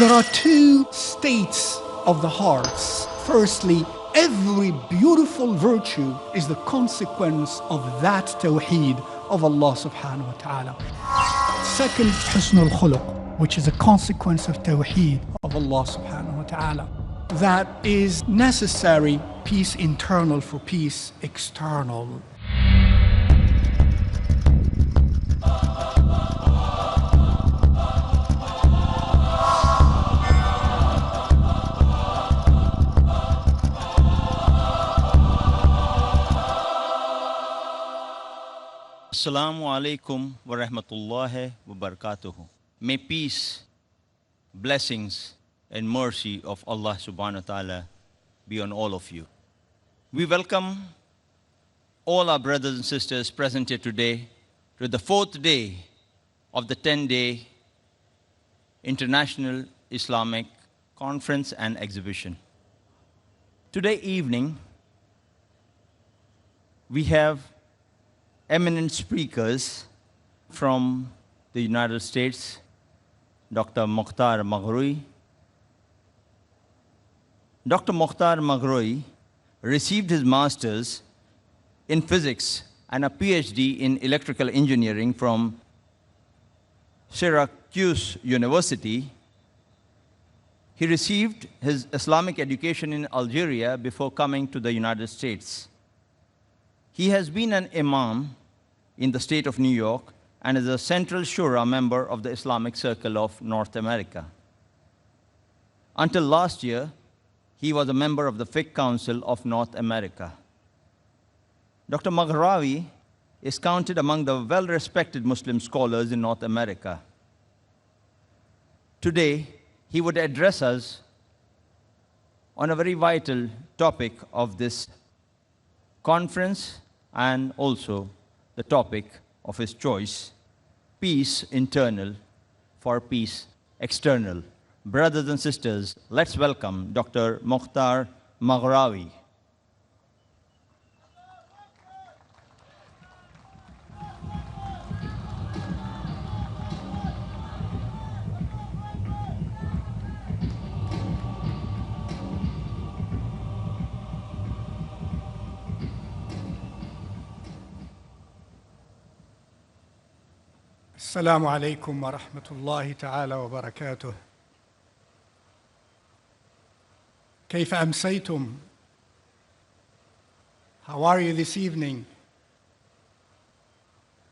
There are two states of the hearts. Firstly, every beautiful virtue is the consequence of that tawheed of Allah subhanahu wa ta'ala. Second, husn al-khuluq, which is a consequence of tawheed of Allah subhanahu wa ta'ala. That is necessary, peace internal for peace external. Assalamu alaikum wa rahmatullahi wa barakatuhu. May peace, blessings, and mercy of Allah subhanahu wa ta'ala be on all of you. We welcome all our brothers and sisters present here today to the fourth day of the 10-day International Islamic Conference and Exhibition. Today evening, we have eminent speakers from the United States, Dr. Mokhtar Maghraoui. Dr. Mokhtar Maghraoui received his master's in physics and a PhD in electrical engineering from Syracuse University. He received his Islamic education in Algeria before coming to the United States. He has been an imam in the state of New York and is a Central Shura member of the Islamic Circle of North America. Until last year, he was a member of the Fiqh Council of North America. Dr. Maghraoui is counted among the well-respected Muslim scholars in North America. Today, he would address us on a very vital topic of this conference and also the topic of his choice, peace internal for peace external. Brothers and sisters, let's welcome Dr. Mokhtar Maghraoui. السلام عليكم ورحمة الله تعالى وبركاته. كيف أمسيتم? How are you this evening?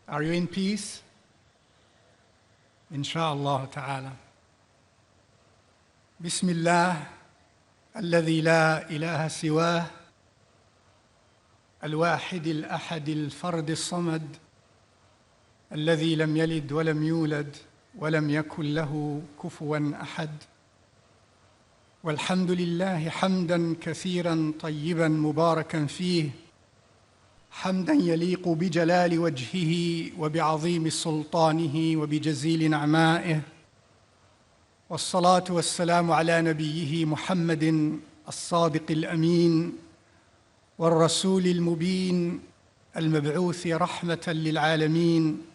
Are you in peace? إن شاء الله تعالى. بسم الله الذي لا إله سواه الواحد الأحد الفرد الصمد الذي لم يلد ولم يولد ولم يكن له كفوا أحد. والحمد لله حمداً كثيراً طيباً مباركاً فيه حمداً يليق بجلال وجهه وبعظيم سلطانه وبجزيل نعمائه. والصلاة والسلام على نبيه محمد الصادق الأمين والرسول المبين المبعوث رحمة للعالمين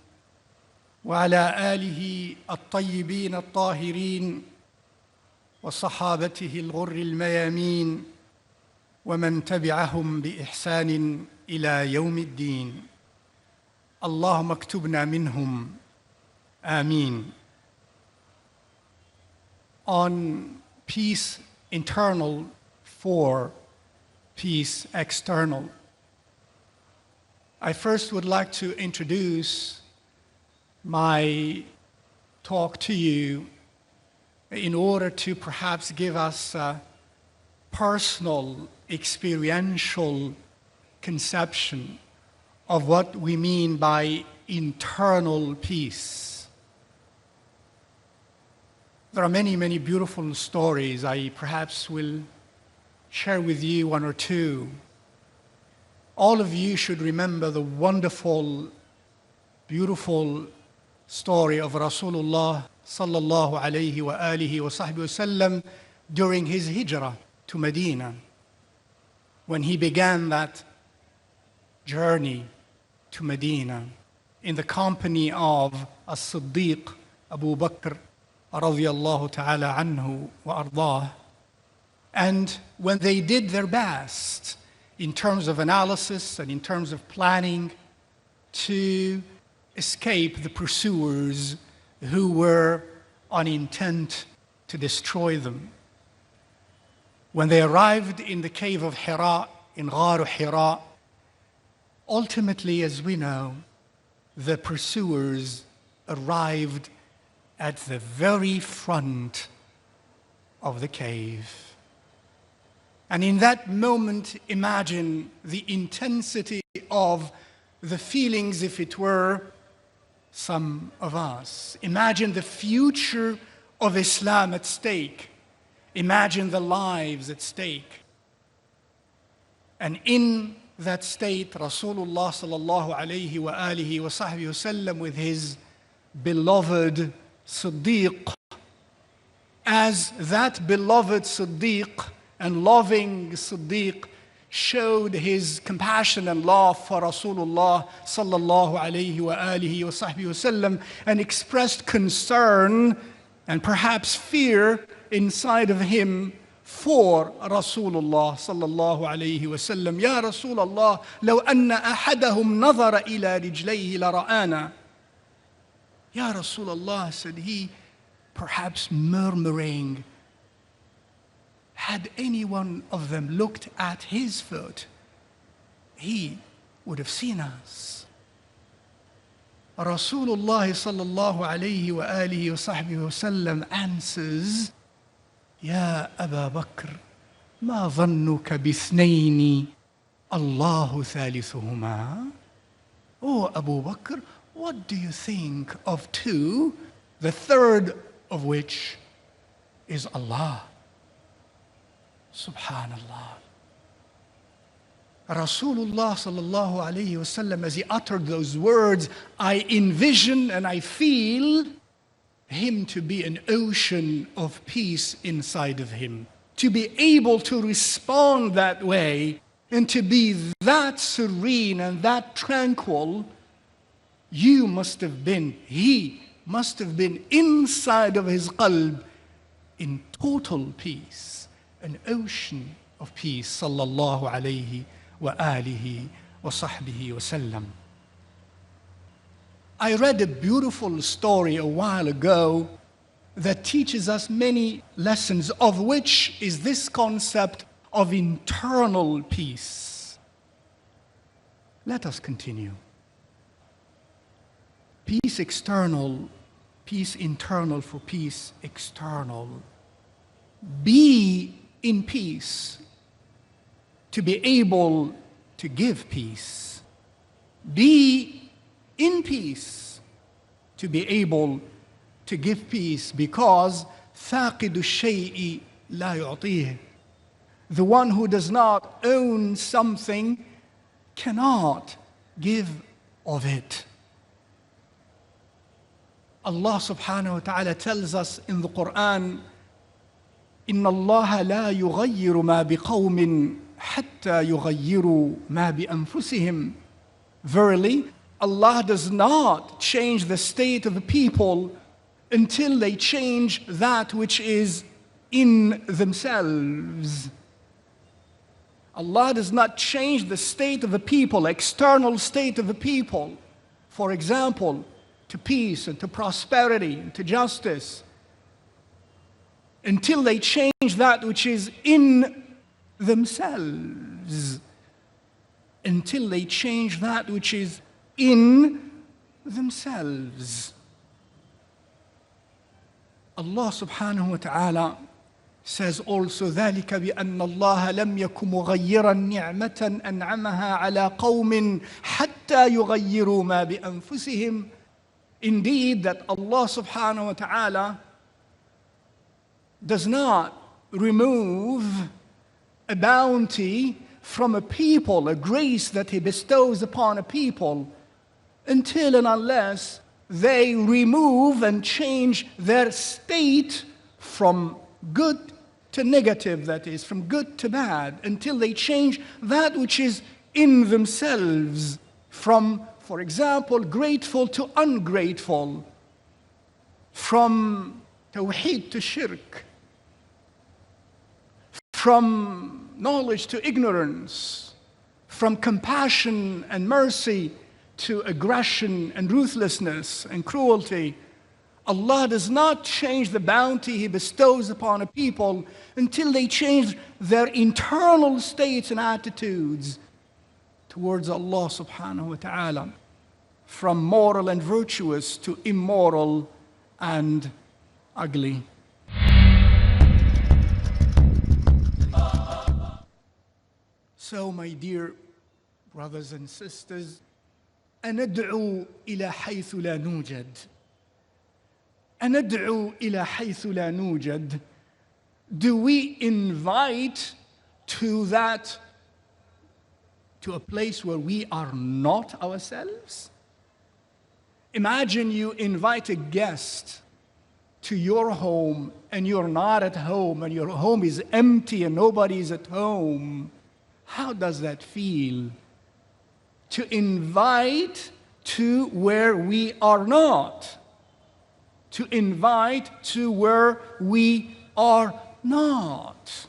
وعلى آله الطيبين الطاهرين وصحابته الغر الميامين ومن تبعهم بإحسان إلى يوم الدين. اللهم اكتبنا منهم آمين. On peace internal for peace external, I first would like to introduce my talk to you in order to perhaps give us a personal, experiential conception of what we mean by internal peace. There are many, many beautiful stories. I perhaps will share with you one or two. All of you should remember the wonderful, beautiful story of Rasulullah sallallahu alayhi wa alihi wa sahbihi wasallam during his hijrah to Medina, when he began that journey to Medina in the company of As-Siddiq Abu Bakr radiyallahu ta'ala anhu wa ardah. And when they did their best in terms of analysis and in terms of planning to escape the pursuers who were on intent to destroy them, when they arrived in the cave of Hira, in Ghar Hira, ultimately, as we know, the pursuers arrived at the very front of the cave. And in that moment, imagine the intensity of the feelings if it were some of us. Imagine the future of Islam at stake. Imagine the lives at stake. And in that state, Rasulullah sallallahu alayhi wa alihi wa sahbihi wasallam, with his beloved Siddiq, as that beloved Siddiq and loving Siddiq showed his compassion and love for Rasulullah sallallahu alayhi wa alihi wa sahbihi wasallam, and expressed concern and perhaps fear inside of him for Rasulullah sallallahu alayhi wa sallam. Ya Rasulullah, لو أن أحدهم نظر إلى رجليه لرآنا. Ya Rasulullah, said he, perhaps murmuring, had any one of them looked at his foot, he would have seen us. Rasulullah sallallahu alayhi wa alihi wa sahbihi wa sallam answers, Ya Aba Bakr, ma dhannuka bithnayni Allahu thalithuhuma. Oh Abu Bakr, what do you think of two, the third of which is Allah? Subhanallah. Rasulullah sallallahu alayhi wasallam, as he uttered those words, I envision and I feel him to be an ocean of peace inside of him, to be able to respond that way and to be that serene and that tranquil. He must have been inside of his qalb in total peace, an ocean of peace, sallallahu alayhi wa alihi wa sahbihi wa sallam. I read a beautiful story a while ago that teaches us many lessons, of which is this concept of internal peace. Let us continue. Peace external, peace internal for peace external. Be in peace to be able to give peace. Be in peace to be able to give peace, because فاقد الشيء لا يعطيه. The one who does not own something cannot give of it. Allah subhanahu wa ta'ala tells us in the Quran, إن الله لا يغير ما بقوم حتى يغيروا ما بأنفسهم. Verily, Allah does not change the state of the people until they change that which is in themselves. Allah does not change the state of the people, external state of the people, for example, to peace and to prosperity and to justice, until they change that which is in themselves. Until they change that which is in themselves. Allah subhanahu wa ta'ala says also, ذَلِكَ بِأَنَّ اللَّهَ لَمْ يَكُ مُغَيِّرًا نِعْمَةً أَنْعَمَهَا عَلَى قَوْمٍ حَتَّى يُغَيِّرُوا مَا بِأَنفُسِهِمْ. Indeed, that Allah subhanahu wa ta'ala does not remove a bounty from a people, a grace that He bestows upon a people, until and unless they remove and change their state from good to negative, that is, from good to bad, until they change that which is in themselves, from, for example, grateful to ungrateful, from tawheed to shirk, from knowledge to ignorance, from compassion and mercy to aggression and ruthlessness and cruelty. Allah does not change the bounty He bestows upon a people until they change their internal states and attitudes towards Allah subhanahu wa ta'ala, from moral and virtuous to immoral and ugly. So, my dear brothers and sisters, أندعو إلى حيث لا نوجد. أندعو إلى حيث لا نوجد. Do we invite to a place where we are not ourselves? Imagine you invite a guest to your home and you're not at home and your home is empty and nobody is at home. How does that feel? To invite to where we are not. To invite to where we are not.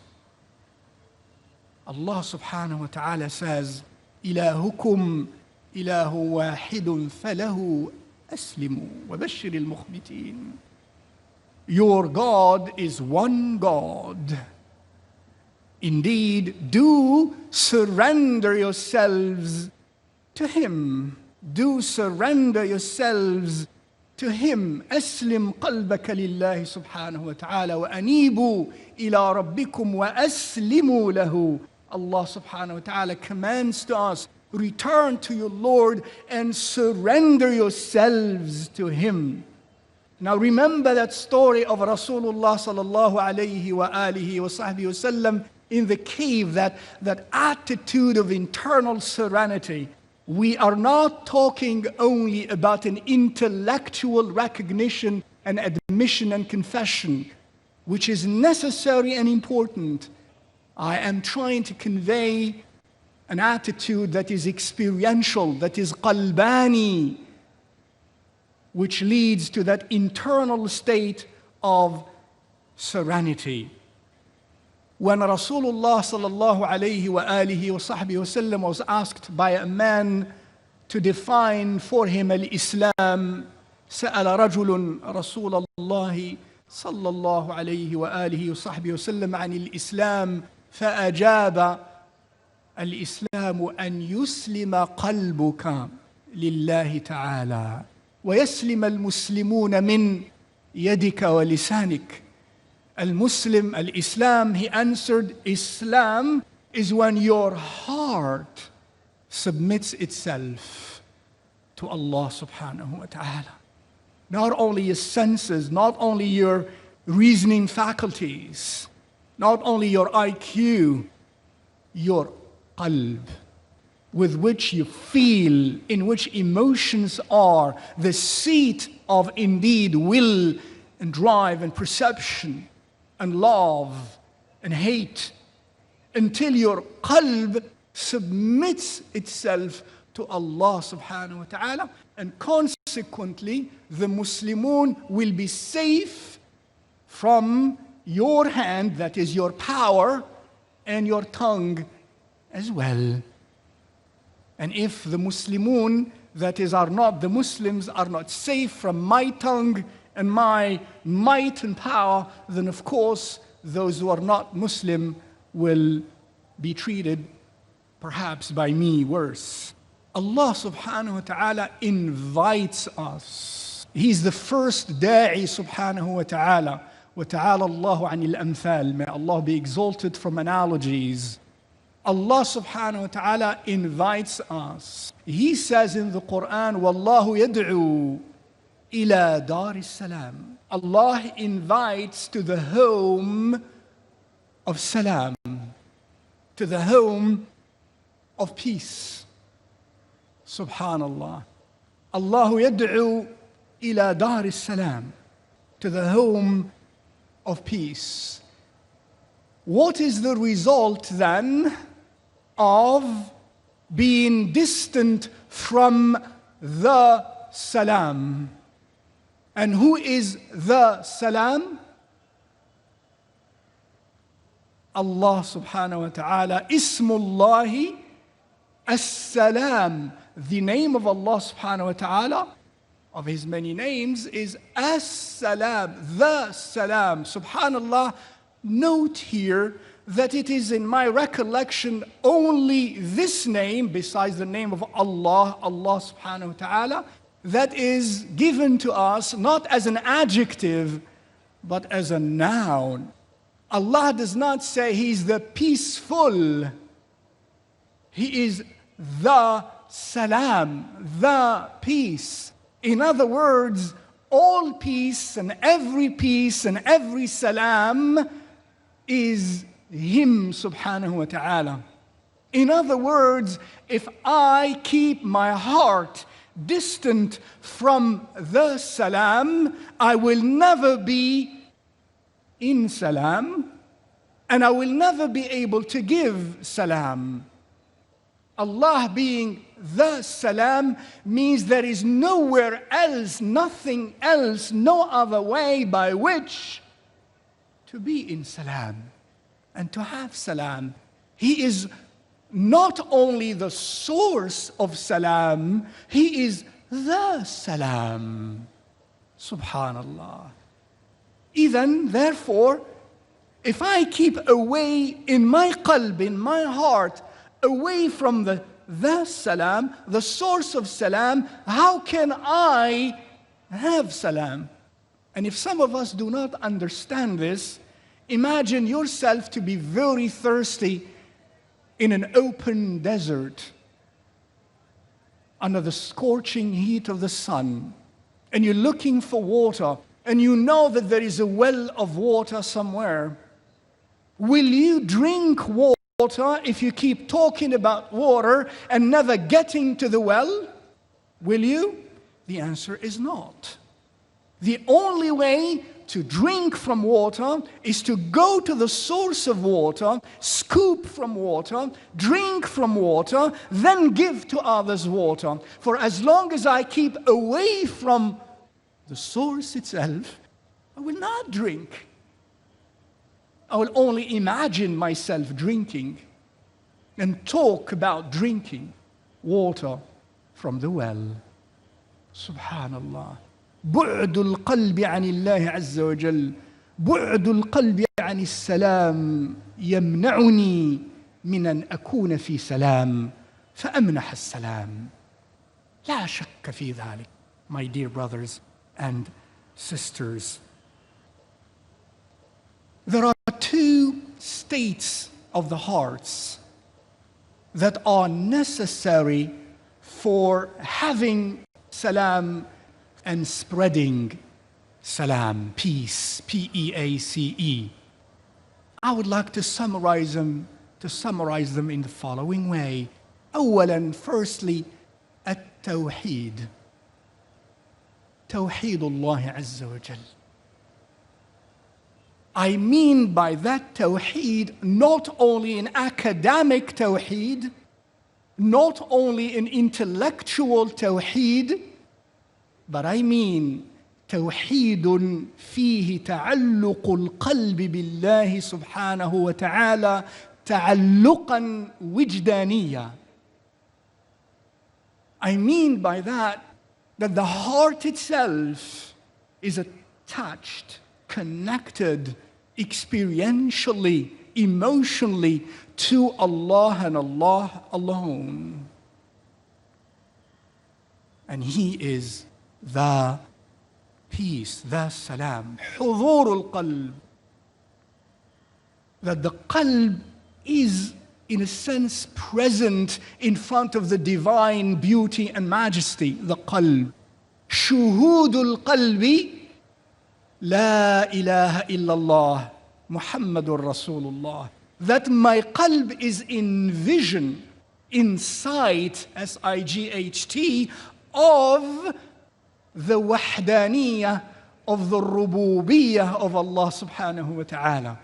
Allah subhanahu wa ta'ala says, إلهكم إله واحد فله أسلموا وبشر المخبتين. Your God is one God. Indeed, do surrender yourselves to Him. Do surrender yourselves to Him. أسلم قلبك لله سبحانه وتعالى وأنيبوا إلى ربكم وأسلموا له. Allah subhanahu wa ta'ala commands to us, return to your Lord and surrender yourselves to Him. Now remember that story of Rasulullah sallallahu alayhi wa alihi wa sahbihi wasallam in the cave, that attitude of internal serenity. We are not talking only about an intellectual recognition and admission and confession, which is necessary and important. I am trying to convey an attitude that is experiential, that is qalbani, which leads to that internal state of serenity. When Rasulullah sallallahu alayhi wa alihi wa sahbihi wasallam was asked by a man to define for him al-Islam, سأل رجل رسول الله صلى الله عليه وآله وصحبه وسلم عن الإسلام فأجاب الإسلام أن يسلم قلبك لله تعالى ويسلم المسلمون من يدك ولسانك. Al-Muslim, al-Islam, he answered, Islam is when your heart submits itself to Allah subhanahu wa ta'ala. Not only your senses, not only your reasoning faculties, not only your IQ, your qalb, with which you feel, in which emotions are, the seat of indeed will and drive and perception and love and hate, until your qalb submits itself to Allah subhanahu wa ta'ala, and consequently the Muslimun will be safe from your hand, that is your power, and your tongue as well. And if the Muslimun, that is are not the Muslims, are not safe from my tongue and my might and power, then of course those who are not Muslim will be treated perhaps by me worse. Allah subhanahu wa ta'ala invites us. He's the first da'i subhanahu wa ta'ala. وَتَعَالَى اللَّهُ عَنِ الْأَمْثَالِ. May Allah be exalted from analogies. Allah subhanahu wa ta'ala invites us. He says in the Quran, وَاللَّهُ يَدْعُو إِلَى دَارِ السَّلَامِ. Allah invites to the home of salam, to the home of peace. Subhanallah. Allah yad'u ila dar salam, to the home of peace. What is the result then of being distant from the salam? And who is the Salam? Allah subhanahu wa ta'ala. Ismullahi As-Salam. The name of Allah subhanahu wa ta'ala, of His many names, is As-Salam, the Salam. Subhanallah, note here that it is in my recollection only this name, besides the name of Allah, Allah subhanahu wa ta'ala, that is given to us not as an adjective, but as a noun. Allah does not say He's the peaceful. He is the Salam, the peace. In other words, all peace and every salam is Him subhanahu wa ta'ala. In other words, if I keep my heart distant from the salam, I will never be in salam, and I will never be able to give salam. Allah being the Salam means there is nowhere else, nothing else, no other way by which to be in Salam and to have Salam. He is not only the source of Salam, He is the Salam. Subhanallah. Even, therefore, if I keep away in my qalb, in my heart, away from the Salam, the source of Salam, how can I have Salam? And if some of us do not understand this, imagine yourself to be very thirsty in an open desert under the scorching heat of the sun, and you're looking for water, and you know that there is a well of water somewhere. Will you drink water if you keep talking about water and never getting to the well? Will you? The answer is not. The only way to drink from water is to go to the source of water, scoop from water, drink from water, then give to others water. For as long as I keep away from the source itself, I will not drink. I will only imagine myself drinking and talk about drinking water from the well. Subhanallah. بعد القلب عن الله عز وجل، بعد القلب عن السلام يمنعني من أن أكون في سلام فأمنح السلام. لا شك في ذلك, my dear brothers and sisters. There are two states of the hearts that are necessary for having salam and spreading salam, peace, P-E-A-C-E. I would like to summarize them in the following way. أولاً, firstly, التوحيد. توحيد الله عز وجل. I mean by that tawheed not only an academic tawheed, not only an intellectual tawheed, but I mean توحيد فيه تعلق القلب بالله سبحانه وتعالى تعلقا وجدانيا. I mean by that the heart itself is attached, connected experientially, emotionally to Allah and Allah alone. And He is the peace, the salam, حضور القلب. That the qalb is, in a sense, present in front of the divine beauty and majesty, the qalb. شهود القلب لا إله إلا الله محمد رسول الله. That my qalb is in vision, in sight, S-I-G-H-T, of the wahdaniyah, of the rububiyyah of Allah subhanahu wa ta'ala.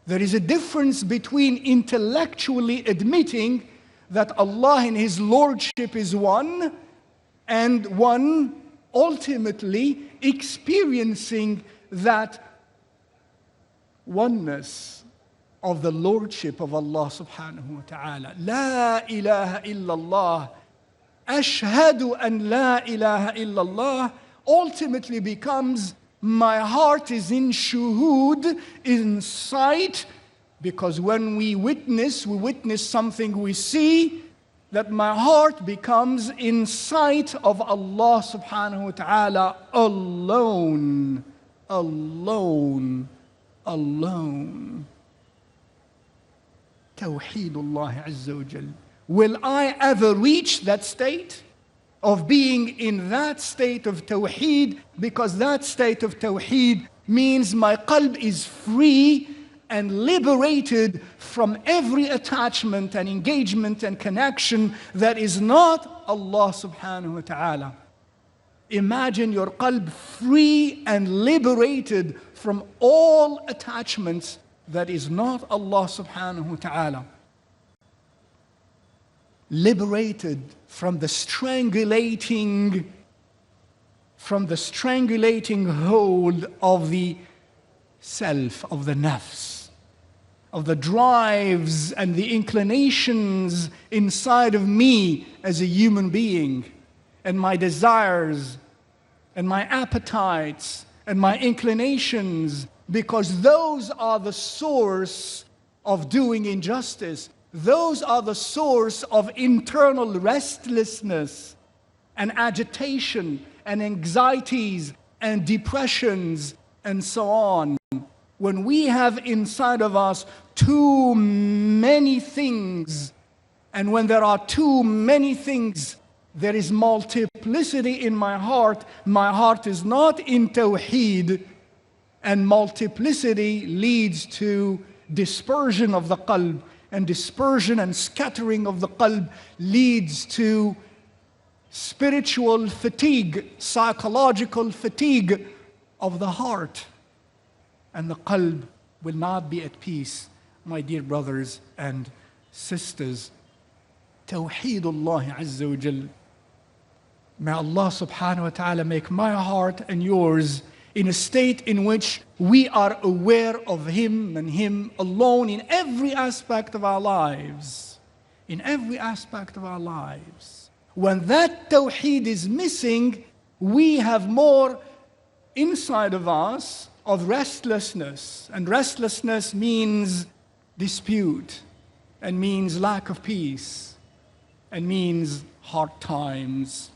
There is a difference between intellectually admitting that Allah in His Lordship is one, and one ultimately experiencing that oneness of the lordship of Allah subhanahu wa ta'ala. La ilaha illallah, ashhadu an la ilaha illallah, ultimately becomes my heart is in shuhud, in sight, because when we witness something we see, that my heart becomes in sight of Allah subhanahu wa ta'ala alone, alone, alone. Tawheedullah Azza wa Jal. Will I ever reach that state of being in that state of Tawheed? Because that state of Tawheed means my qalb is free and liberated from every attachment and engagement and connection that is not Allah subhanahu wa ta'ala. Imagine your qalb free and liberated from all attachments that is not Allah subhanahu wa ta'ala. Liberated from the strangulating hold of the self, of the nafs, of the drives and the inclinations inside of me as a human being, and my desires and my appetites and my inclinations, because those are the source of doing injustice. Those are the source of internal restlessness and agitation and anxieties and depressions and so on. When we have inside of us too many things, and when there are too many things, there is multiplicity in my heart. My heart is not in Tawheed, and multiplicity leads to dispersion of the qalb, and dispersion and scattering of the qalb leads to spiritual fatigue, psychological fatigue of the heart, and the qalb will not be at peace. My dear brothers and sisters, Tawheedullah Azza wa Jal. May Allah subhanahu wa ta'ala make my heart and yours in a state in which we are aware of Him and Him alone in every aspect of our lives. In every aspect of our lives. When that Tawheed is missing, we have more inside of us of restlessness. And restlessness means dispute, and means lack of peace, and means hard times.